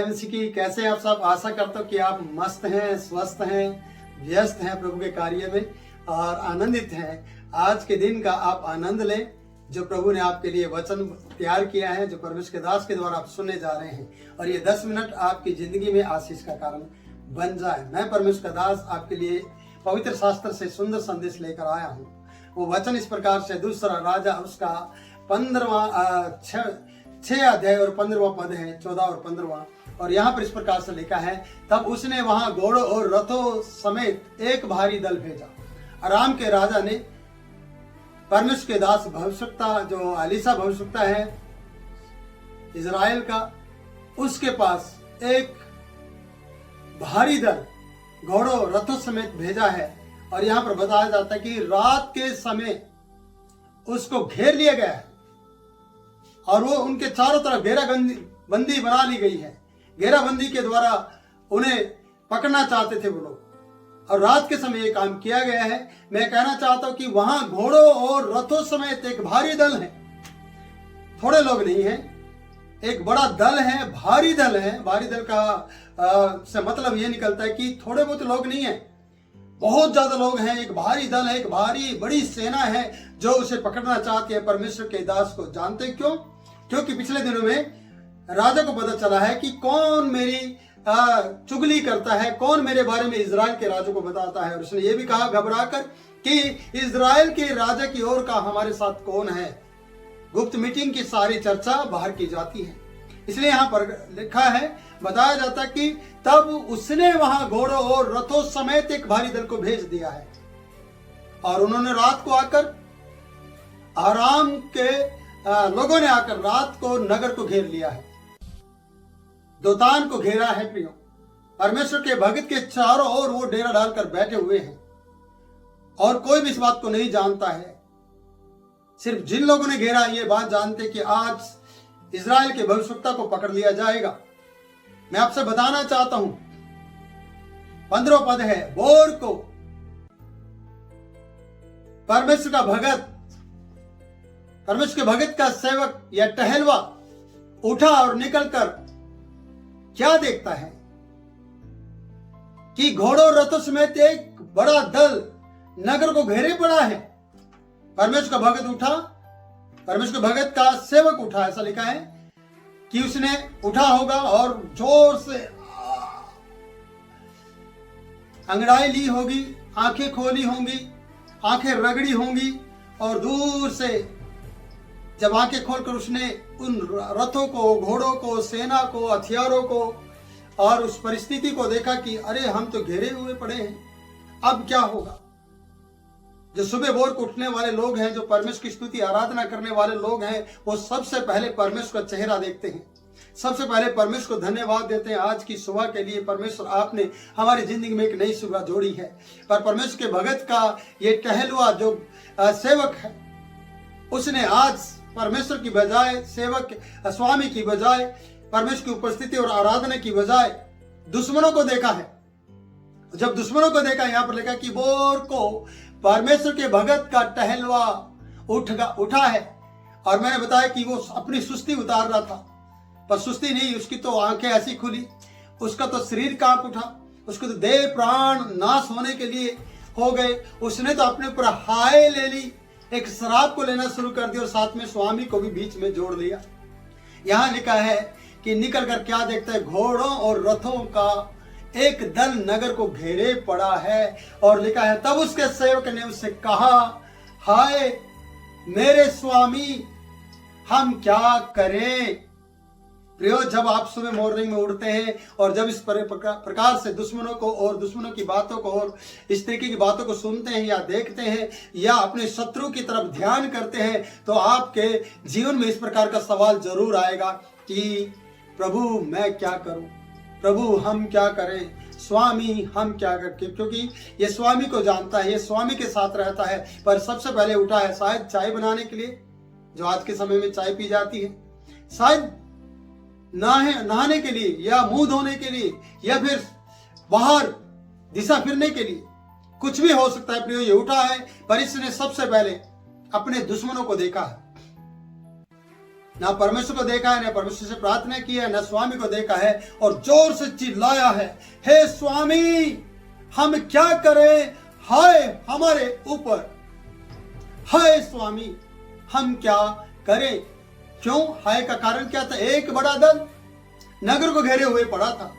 जय मसीह की। कैसे आप सब? आशा करता हूँ कि आप मस्त हैं, स्वस्थ हैं, व्यस्त हैं प्रभु के कार्य में और आनंदित हैं। आज के दिन का आप आनंद लें जो प्रभु ने आपके लिए वचन तैयार किया है, जो परमेश्वर के दास के द्वारा आप सुनने जा रहे हैं, और ये 10 मिनट आपकी जिंदगी में आशीष का कारण बन जाए। मैं परमेश्वर का दास आपके लिए पवित्र शास्त्र से सुंदर संदेश लेकर आया हूँ। वो वचन इस प्रकार से, दूसरा राजा उसका 6 अध्याय और 15वां पद है, 14 और 15वां। और यहाँ पर इस प्रकार से लिखा है, तब उसने वहां घोड़ों और रथों समेत एक भारी दल भेजा। अराम के राजा ने परमेश्वर के दास भविष्यवक्ता, जो एलीशा भविष्यवक्ता है इजराइल का, उसके पास एक भारी दल घोड़ों रथों समेत भेजा है। और यहाँ पर बताया जाता है कि रात के समय उसको घेर लिया गया है और वो उनके चारों तरफ घेराबंदी बना ली गई है। घेराबंदी के द्वारा उन्हें पकड़ना चाहते थे वो लोग, और रात के समय ये काम किया गया है। मैं कहना चाहता हूं कि वहां घोड़ों और रथों समेत एक भारी दल है। थोड़े लोग नहीं है, एक बड़ा दल है, भारी दल है। भारी दल का से मतलब ये निकलता है कि थोड़े बहुत लोग नहीं है, बहुत ज्यादा लोग हैं। एक भारी दल है, एक भारी बड़ी सेना है जो उसे पकड़ना चाहती है परमेश्वर के दास को। जानते क्यों? क्योंकि पिछले दिनों में राजा को पता चला है कि कौन मेरी चुगली करता है, कौन मेरे बारे में इजराइल के राजा को बताता है। और उसने ये भी कहा घबराकर कि इजराइल के राजा की ओर का हमारे साथ कौन है। गुप्त मीटिंग की सारी चर्चा बाहर की जाती है। इसलिए यहाँ पर लिखा है, बताया जाता कि तब उसने वहां घोड़ों और रथों समेत एक भारी दल को भेज दिया है, और उन्होंने रात को आकर, आराम के लोगों ने आकर रात को नगर को घेर लिया है, दोतान को घेरा है। प्रियो, परमेश्वर के भक्त के चारों ओर वो डेरा डालकर बैठे हुए हैं और कोई भी इस बात को नहीं जानता है। सिर्फ जिन लोगों ने घेरा ये बात जानते कि आज इजराइल के भविष्यवक्ता को पकड़ लिया जाएगा। मैं आपसे बताना चाहता हूं, 15वां पद है, भोर को परमेश्वर का भगत, परमेश्वर के भगत का सेवक या टहलवा उठा और निकलकर क्या देखता है कि घोड़ों रथों समेत एक बड़ा दल नगर को घेरे पड़ा है। परमेश्वर का भगत उठा, परमेश्वर के भगत का सेवक उठा, ऐसा लिखा है कि उसने उठा होगा और जोर से अंगड़ाई ली होगी, आंखें खोली होंगी, आंखें रगड़ी होंगी, और दूर से जब आंखें खोलकर उसने उन रथों को, घोड़ों को, सेना को, हथियारों को और उस परिस्थिति को देखा कि अरे हम तो घेरे हुए पड़े हैं, अब क्या होगा। जो सुबह भोर को उठने वाले लोग हैं, जो परमेश्वर की स्तुति आराधना करने वाले लोग हैं, वो सबसे पहले परमेश्वर का चेहरा देखते हैं, सबसे पहले परमेश्वर को धन्यवाद देते हैं आज की सुबह के लिए। परमेश्वर, आपने हमारी जिंदगी में एक नई सुबह जोड़ी है। पर परमेश्वर के भगत का ये टहलुआ जो सेवक है, उसने आज परमेश्वर की बजाय, सेवक स्वामी की बजाय, परमेश्वर की उपस्थिति और आराधना की बजाय दुश्मनों को देखा है। जब दुश्मनों को देखा, यहाँ पर लिखा कि भोर को परमेश्वर के भगत का टहलवा उठा है। और मैंने बताया कि वो अपनी सुस्ती उतार रहा था, पर सुस्ती नहीं, उसकी तो आंखें ऐसी खुली, उसका तो शरीर कांप उठा, उसको तो देह प्राण नाश होने के लिए हो गए। उसने तो अपने ऊपर हाय ले ली, एक शराब को लेना शुरू कर दिया और साथ में स्वामी को भी बीच में जोड़ लिया। यहाँ लिखा है कि निकल कर क्या देखता है, घोड़ों और रथों का एक दल नगर को घेरे पड़ा है। और लिखा है, तब उसके सेवक ने उससे कहा, हाय मेरे स्वामी, हम क्या करें। प्रियो, जब आप सुबह मॉर्निंग में उठते हैं और जब इस प्रकार से दुश्मनों को और दुश्मनों की बातों को और इस तरीके की बातों को सुनते हैं या देखते हैं या अपने शत्रु की तरफ ध्यान करते हैं, तो आपके जीवन में इस प्रकार का सवाल जरूर आएगा कि प्रभु मैं क्या करूं, प्रभु हम क्या करें, स्वामी हम क्या करें। क्योंकि ये स्वामी को जानता है, ये स्वामी के साथ रहता है। पर सबसे पहले उठा है शायद चाय बनाने के लिए, जो आज के समय में चाय पी जाती है, शायद नहाने के लिए या मुंह धोने के लिए या फिर बाहर दिशा फिरने के लिए, कुछ भी हो सकता है। प्रियो, ये उठा है, पर इसने सबसे पहले अपने दुश्मनों को देखा है। ना परमेश्वर को देखा है, ना परमेश्वर से प्रार्थना की है, ना स्वामी को देखा है और जोर से चिल्लाया है, हे स्वामी हम क्या करें, हाय हमारे ऊपर, हाय स्वामी हम क्या करें। क्यों? हाय का कारण क्या था? एक बड़ा दल नगर को घेरे हुए पड़ा था,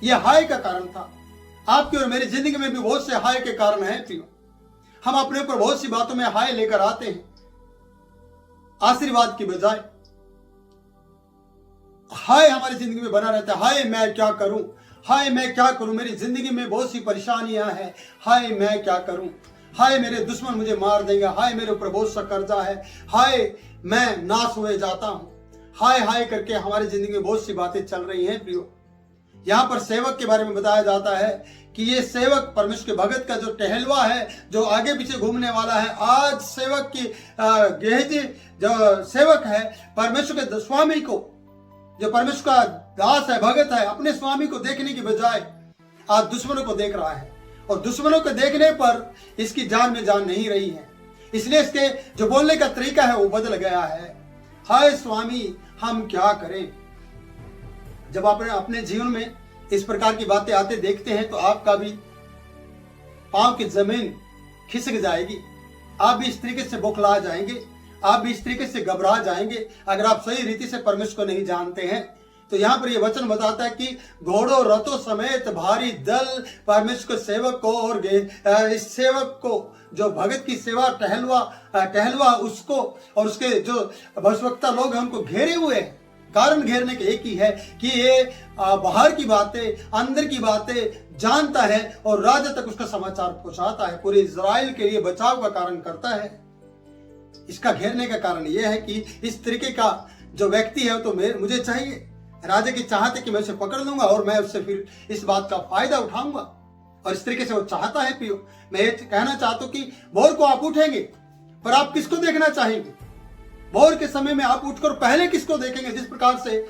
यह हाय का कारण था। आपकी और मेरी जिंदगी में भी बहुत से हाय के कारण हैं प्रियो। हम अपने ऊपर बहुत सी बातों में हाय लेकर आते हैं आशीर्वाद की बजाय। हाय हमारी जिंदगी में बना रहता है, हाय मैं क्या करूं, हाय मैं क्या करूं, मेरी जिंदगी में बहुत सी परेशानियां हैं, हाय मैं क्या करूं, हाय मेरे दुश्मन मुझे मार देंगे, हाय मेरे ऊपर बहुत सा कर्जा है, हाय मैं नाश हुए जाता हूं। हाय हाय करके हमारी जिंदगी में बहुत सी बातें चल रही हैं प्रियो। यहाँ पर सेवक के बारे में बताया जाता है कि ये सेवक परमेश्वर के भगत का जो टहलुआ है, जो आगे पीछे घूमने वाला है। आज सेवक की गेहजी जो सेवक है, परमेश्वर के स्वामी को, जो परमेश्वर का दास है, भगत है, अपने स्वामी को देखने की बजाय आज दुश्मनों को देख रहा है और दुश्मनों को देखने पर इसकी जान में जान नहीं रही है, इसलिए इसके जो बोलने का तरीका है वो बदल गया है। हाय स्वामी हम क्या करें। जब आप अपने जीवन में इस प्रकार की बातें आते देखते हैं तो आपका भी पांव की जमीन खिसक जाएगी, आप भी इस तरीके से बौखला जाएंगे, आप भी इस तरीके से घबरा जाएंगे अगर आप सही रीति से परमेश्वर को नहीं जानते हैं। तो यहाँ पर ये वचन बताता है कि घोड़ों रथों समेत भारी दल परमेश्वर के सेवक को और इस सेवक को, जो भगत की सेवा टहलुआ उसको और उसके जो भविष्यवक्ता लोग हैं उनको घेरे हुए हैं। कारण घेरने के एक ही है कि ये बाहर की बातें, अंदर की बातें जानता है और राजा तक उसका समाचार पहुंचाता है, पूरे इजराइल के लिए बचाव का कारण करता है। इसका घेरने का कारण यह है कि इस तरीके का जो व्यक्ति है तो मुझे चाहिए, राजा की चाहत है कि मैं उसे पकड़ लूंगा और मैं उससे फिर इस बात का फायदा उठाऊंगा, और इस तरीके से वो चाहता है पियो। मैं ये कहना चाहता हूं कि भोर को आप उठेंगे पर आप किसको देखना चाहेंगे? भोर के समय में आप उठकर पहले किसको देखेंगे? जिस प्रकार से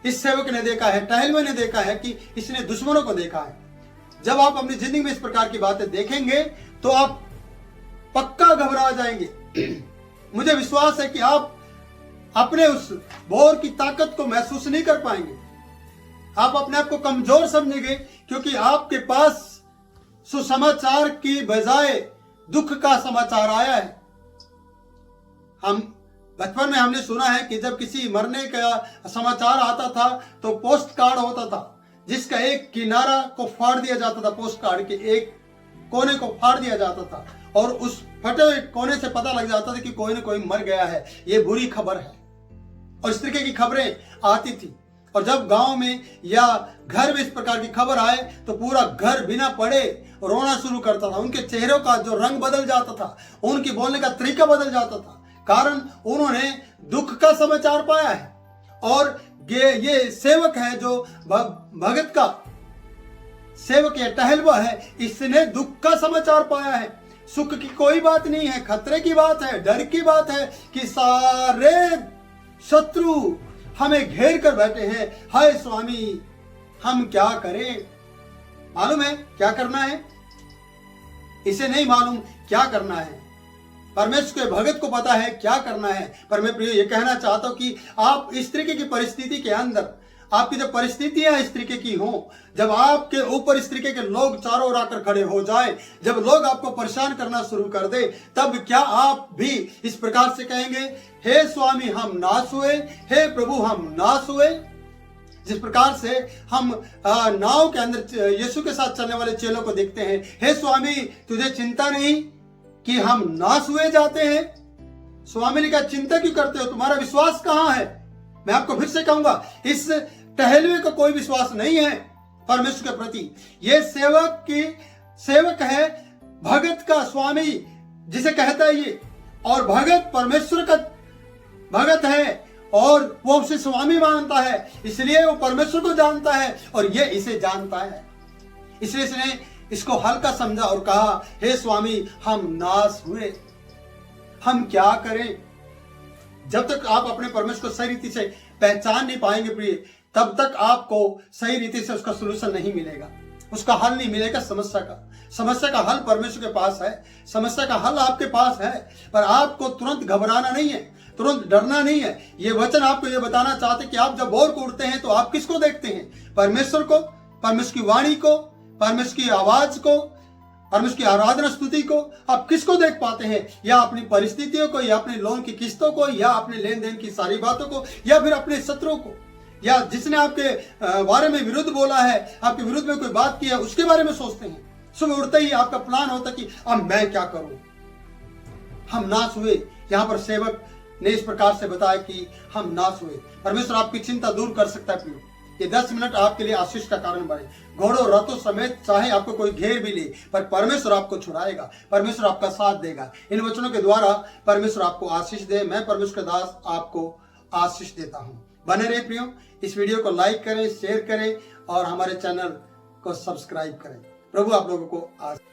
इस सेवक ने देखा है, टहलुए ने देखा है कि इसने दुश्मनों को देखा है। जब आप अपनी जिंदगी में इस प्रकार की बातें देखेंगे तो आप पक्का घबरा जाएंगे। मुझे विश्वास है कि आप अपने उस भोर की ताकत को महसूस नहीं कर पाएंगे, आप अपने आप को कमजोर समझेंगे, क्योंकि आपके पास सुसमाचार की बजाय दुख का समाचार आया है। हम बचपन में हमने सुना है कि जब किसी मरने का समाचार आता था तो पोस्ट कार्ड होता था जिसका एक किनारा को फाड़ दिया जाता था, पोस्ट कार्ड के एक कोने को फाड़ दिया जाता था और उस फटे हुए कोने से पता लग जाता था कि कोई न कोई मर गया है, ये बुरी खबर है। और इस तरीके की खबरें आती थी, और जब गांव में या घर में इस प्रकार की खबर आए तो पूरा घर बिना पढ़े रोना शुरू करता था। उनके चेहरों का जो रंग बदल जाता था, उनकी बोलने का तरीका बदल जाता था, कारण उन्होंने दुख का समाचार पाया है। और ये सेवक है जो भगत का सेवक या टहलुआ है, इसने दुख का समाचार पाया है। सुख की कोई बात नहीं है, खतरे की बात है, डर की बात है कि सारे शत्रु हमें घेर कर बैठे हैं। हाय स्वामी हम क्या करें? मालूम है क्या करना है? इसे नहीं मालूम क्या करना है। परमेश्वर के भगत को पता है क्या करना है। पर मैं प्रिय ये कहना चाहता हूं कि आप इस तरीके की परिस्थिति के अंदर, आपकी जब परिस्थितियां इस तरीके की हो, जब आपके ऊपर इस तरीके के लोग चारों ओर आकर खड़े हो जाए, जब लोग आपको परेशान करना शुरू कर दे, तब क्या आप भी इस प्रकार से कहेंगे, हे स्वामी हम नाश हुए, हे प्रभु हम नाश हुए? जिस प्रकार से हम नाव के अंदर यीशु के साथ चलने वाले चेलों को देखते हैं, हे स्वामी तुझे चिंता नहीं कि हम नाश हुए जाते हैं? स्वामी ने कहा चिंता क्यों करते हो, तुम्हारा विश्वास कहां है? मैं आपको फिर से कहूंगा, इस टहलुए का कोई विश्वास नहीं है परमेश्वर के प्रति। ये सेवक है भगत का स्वामी जिसे कहता है ये, और भगत परमेश्वर का भगत है और वो उसे स्वामी मानता है, इसलिए वो परमेश्वर को जानता है और ये इसे जानता है। इसलिए इसने इसको हल्का समझा और कहा, हे स्वामी हम नाश हुए, हम क्या करें? जब तक आप अपने परमेश्वर को सही रीति से पहचान नहीं पाएंगे प्रिय, तब तक आपको सही रीति से उसका सलूशन नहीं मिलेगा, उसका हल नहीं मिलेगा। समस्या का हल परमेश्वर के पास है, समस्या का हल आपके पास है, पर आपको तुरंत घबराना नहीं है। तुरंत डरना नहीं है। ये वचन आपको ये बताना चाहते कि आप जब भोर को उठते हैं तो आप किसको देखते हैं? परमेश्वर को, परमेश्वर की वाणी को, परमेश्वर की आवाज को, परमेश्वर की आराधना स्तुति को। आप किसको देख पाते हैं? या अपनी परिस्थितियों को, या अपने लोन की किस्तों को, या अपने लेन देन की सारी बातों को, या फिर अपने शत्रु को, या जिसने आपके बारे में विरुद्ध बोला है, आपके विरुद्ध में कोई बात की है, उसके बारे में सोचते हैं। सुबह उठते ही आपका प्लान होता कि अब मैं क्या करूं। हम नाश हुए। यहाँ पर सेवक ने इस प्रकार से बताया कि हम नाश हुए। परमेश्वर आपकी चिंता दूर कर सकता है प्रियो। ये 10 मिनट आपके लिए आशीष का कारण बने। घोड़ों रथों समेत चाहे आपको कोई घेर भी ले, पर परमेश्वर आपको छुड़ाएगा, परमेश्वर आपका साथ देगा। इन वचनों के द्वारा परमेश्वर आपको आशीष दे। मैं परमेश्वर का दास आपको आशीष देता हूँ। बने रहे प्रियो। इस वीडियो को लाइक करें, शेयर करें और हमारे चैनल को सब्सक्राइब करें। प्रभु आप लोगों को आशीष